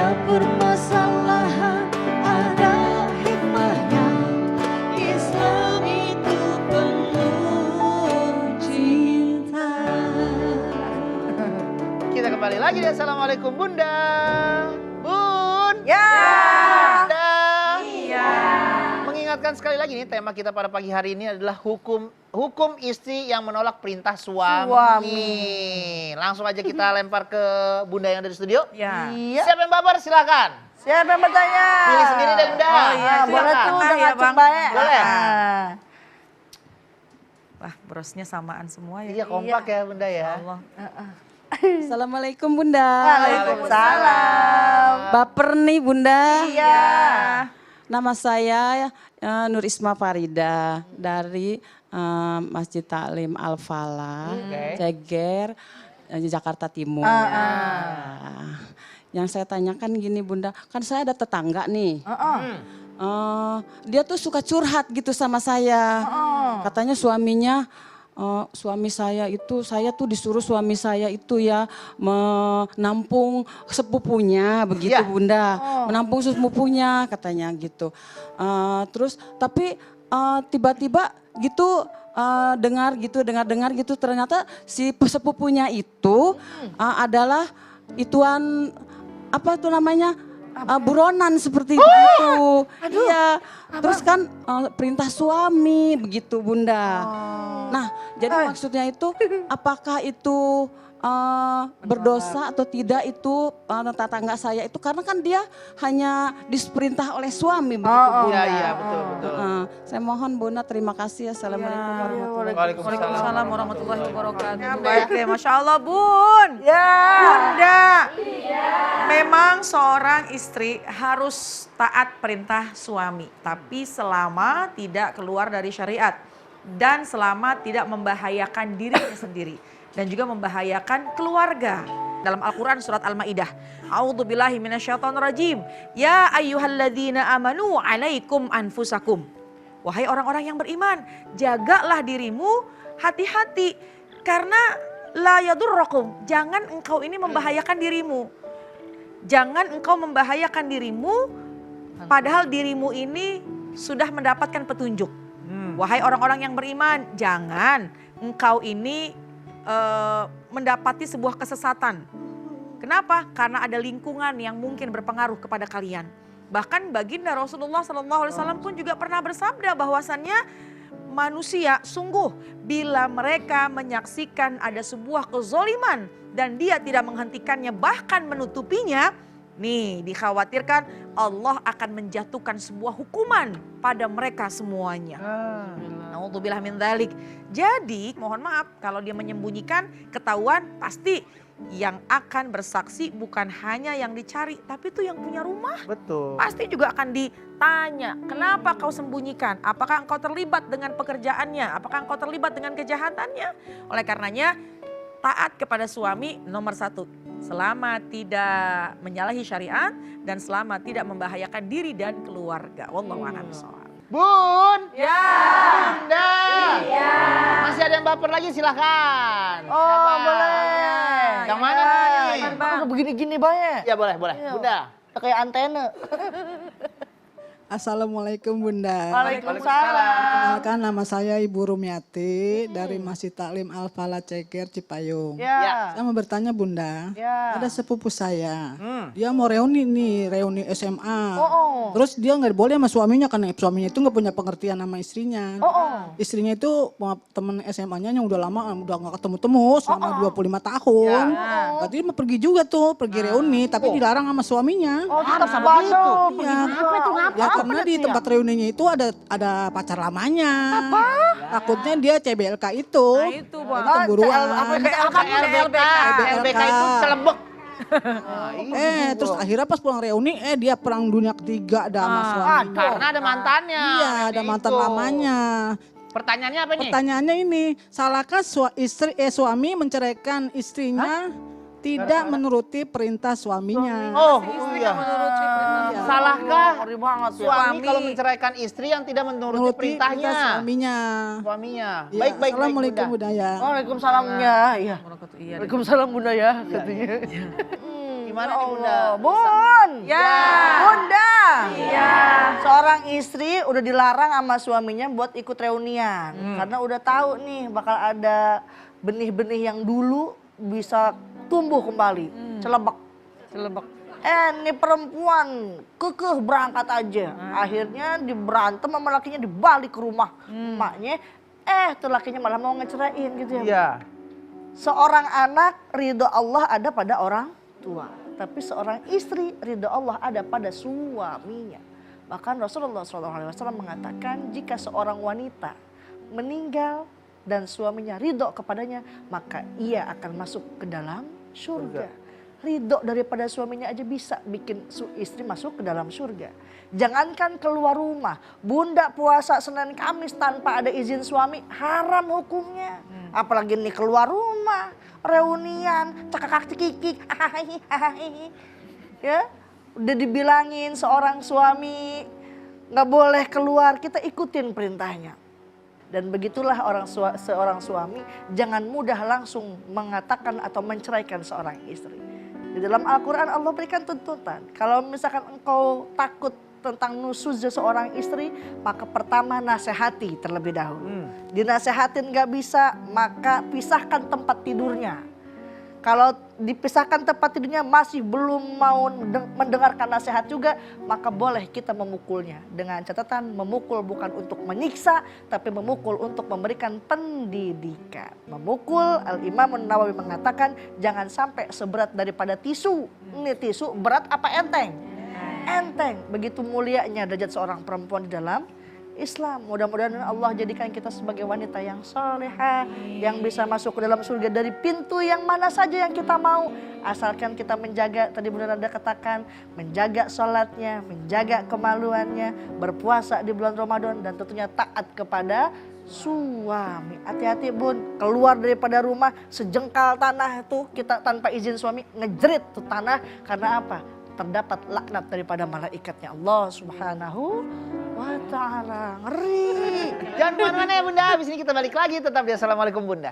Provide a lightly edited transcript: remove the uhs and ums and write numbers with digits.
Setiap permasalahan ada hikmahnya. Islam itu penuh cinta. Kita kembali lagi di Assalamualaikum Bunda. Bun. Ya. Bunda. Iya. Mengingatkan sekali lagi nih, tema kita pada pagi hari ini adalah hukum istri yang menolak perintah suami. Langsung aja kita lempar ke Bunda yang ada di studio. Ya. Siapa yang baper? Silakan. Siapa yang bertanya? Pilih sendiri deh Bunda. Oh iya, Silakan. boleh tuh udah ya, ngacung Bang. baik. Boleh. Wah, brosnya samaan semua ya. Iya kompak ya Bunda ya. Allah. Assalamualaikum Bunda. Waalaikumsalam. Baper nih Bunda. Iya. Nama saya Nur Isma Farida dari Masjid Taklim Al Falah, Ceger, Jakarta Timur. Yang saya tanyakan gini Bunda, kan saya ada tetangga nih. Dia tuh suka curhat gitu sama saya. Katanya suaminya, suami saya tuh disuruh suami saya itu ya menampung sepupunya begitu Iya. Bunda. Menampung sepupunya katanya gitu. Terus tapi tiba-tiba gitu dengar gitu ternyata si sepupunya itu adalah ituan apa tuh namanya buronan seperti itu. Iya. Terus kan perintah suami begitu Bunda. Nah, jadi maksudnya itu apakah itu berdosa atau tidak itu tetangga saya itu karena kan dia hanya diperintah oleh suami begitu Bunda. Iya betul. Saya mohon Bunda terima kasih. Assalamualaikum warahmatullahi wabarakatuh. Waalaikumsalam warahmatullahi wabarakatuh. Ya, baik deh, Masya Allah Bun. Ya. Bunda. Memang seorang istri harus taat perintah suami, tapi selama tidak keluar dari syariat dan selama tidak membahayakan dirinya sendiri dan juga membahayakan keluarga. Dalam Al-Quran surat Al-Ma'idah, A'udzubillahi minasyaitonirrajim. Ya ayyuhalladzina amanu alaikum anfusakum. Wahai orang-orang yang beriman, jagalah dirimu, hati-hati karena la yadurrakum. Jangan engkau ini membahayakan dirimu. Jangan engkau membahayakan dirimu padahal dirimu ini sudah mendapatkan petunjuk. Wahai orang-orang yang beriman, jangan engkau ini mendapati sebuah kesesatan. Kenapa? Karena ada lingkungan yang mungkin berpengaruh kepada kalian. Bahkan baginda Rasulullah SAW pun juga pernah bersabda bahwasannya manusia sungguh bila mereka menyaksikan ada sebuah kezoliman dan dia tidak menghentikannya bahkan menutupinya, nih dikhawatirkan Allah akan menjatuhkan sebuah hukuman pada mereka semuanya. Na'udzubillah min dzalik. Jadi mohon maaf kalau dia menyembunyikan ketahuan pasti yang akan bersaksi bukan hanya yang dicari tapi itu yang punya rumah. Betul. Pasti juga akan ditanya, kenapa kau sembunyikan? Apakah engkau terlibat dengan pekerjaannya? Apakah engkau terlibat dengan kejahatannya? Oleh karenanya taat kepada suami nomor satu. Selama tidak menyalahi syariat dan selama tidak membahayakan diri dan keluarga. Wallahu a'lam bishawab. Bun. Ya. Bunda. Iya. Masih ada yang baper lagi silahkan. Oh, Siapa? boleh. Yang mana nih? Bang, begini-gini banyak. Ya boleh. Bunda. Kayak antena. Assalamualaikum Bunda. Waalaikumsalam. Perkenalkan nama saya Ibu Rumiati dari Masjid Taklim Al Falah Ceger Cipayung. Ya. Saya mau bertanya Bunda, Ya. ada sepupu saya, dia mau reuni SMA. Oh. Terus dia nggak boleh sama suaminya karena suaminya itu nggak punya pengertian sama istrinya. Oh. Istrinya itu temen SMA-nya yang udah lama, udah nggak ketemu-temu selama 25 tahun. Berarti dia mau pergi juga tuh, pergi reuni, tapi dilarang sama suaminya. Oh, tetap sama begitu. Iya. Ya karena di tempat reuninya itu ada pacar lamanya. Apa? Takutnya dia CBLK itu. Nah itu Bang. Itu cemburuan. LBK itu celebek. Terus akhirnya pas pulang reuni, dia perang dunia ketiga ada sama suaminya. Karena ada mantannya. Iya, ada mantan lamanya. Pertanyaannya apa nih? Pertanyaannya ini, salahkah suami menceraikan istrinya tidak menuruti perintah suaminya? Oh iya. Salahkah Ngeri banget ya. suami kalau menceraikan istri yang tidak menuruti perintahnya? Suaminya. Suaminya. Ya, Baik. Assalamualaikum Bunda. Bunda ya. Waalaikumsalam ya. Iya. Iya. Waalaikumsalam Bunda ya katanya. Gimana nih Bunda? Bun. Ya. Bunda. Iya. Seorang istri udah dilarang sama suaminya buat ikut reunian. Karena udah tahu nih bakal ada benih-benih yang dulu bisa tumbuh kembali. Celebek. Ini perempuan kekeh berangkat aja. Akhirnya diberantem sama lakinya, dibalik ke rumah emaknya. Tuh lakinya malah mau ngecerain gitu ya. Iya. Seorang anak ridho Allah ada pada orang tua. Tapi seorang istri ridho Allah ada pada suaminya. Bahkan Rasulullah SAW mengatakan jika seorang wanita meninggal dan suaminya ridho kepadanya, maka ia akan masuk ke dalam surga. Ridho daripada suaminya aja bisa bikin istri masuk ke dalam surga. Jangankan keluar rumah, bunda puasa Senin Kamis tanpa ada izin suami, haram hukumnya. Apalagi nih keluar rumah, reunian, cekakak cekikik, ya. Udah dibilangin seorang suami nggak boleh keluar, kita ikutin perintahnya. Dan begitulah seorang suami jangan mudah langsung mengatakan atau menceraikan seorang istri. Di dalam Al-Quran Allah berikan tuntutan. Kalau misalkan engkau takut tentang nusuznya seorang istri, maka pertama nasihati terlebih dahulu. Dinasehatin gak bisa, maka pisahkan tempat tidurnya. Kalau dipisahkan tempat tidurnya masih belum mau mendengarkan nasihat juga, maka boleh kita memukulnya. Dengan catatan memukul bukan untuk menyiksa, tapi memukul untuk memberikan pendidikan. Memukul, Al-Imam Nawawi mengatakan jangan sampai seberat daripada tisu. Ini tisu berat apa enteng? Enteng. Begitu mulianya derajat seorang perempuan di dalam Islam. Mudah-mudahan Allah jadikan kita sebagai wanita yang salehah, yang bisa masuk ke dalam surga dari pintu yang mana saja yang kita mau. Asalkan kita menjaga, tadi Bunda Nada katakan, menjaga sholatnya, menjaga kemaluannya, berpuasa di bulan Ramadan, dan tentunya taat kepada suami. Hati-hati Bun, keluar daripada rumah sejengkal tanah itu kita tanpa izin suami ngejerit tuh tanah. Karena apa? Terdapat laknat daripada malaikatnya Allah Subhanahu wa ta'ala. Ngeri. Jangan kemana-mana ya Bunda, habis ini kita balik lagi, tetap di Assalamualaikum Bunda.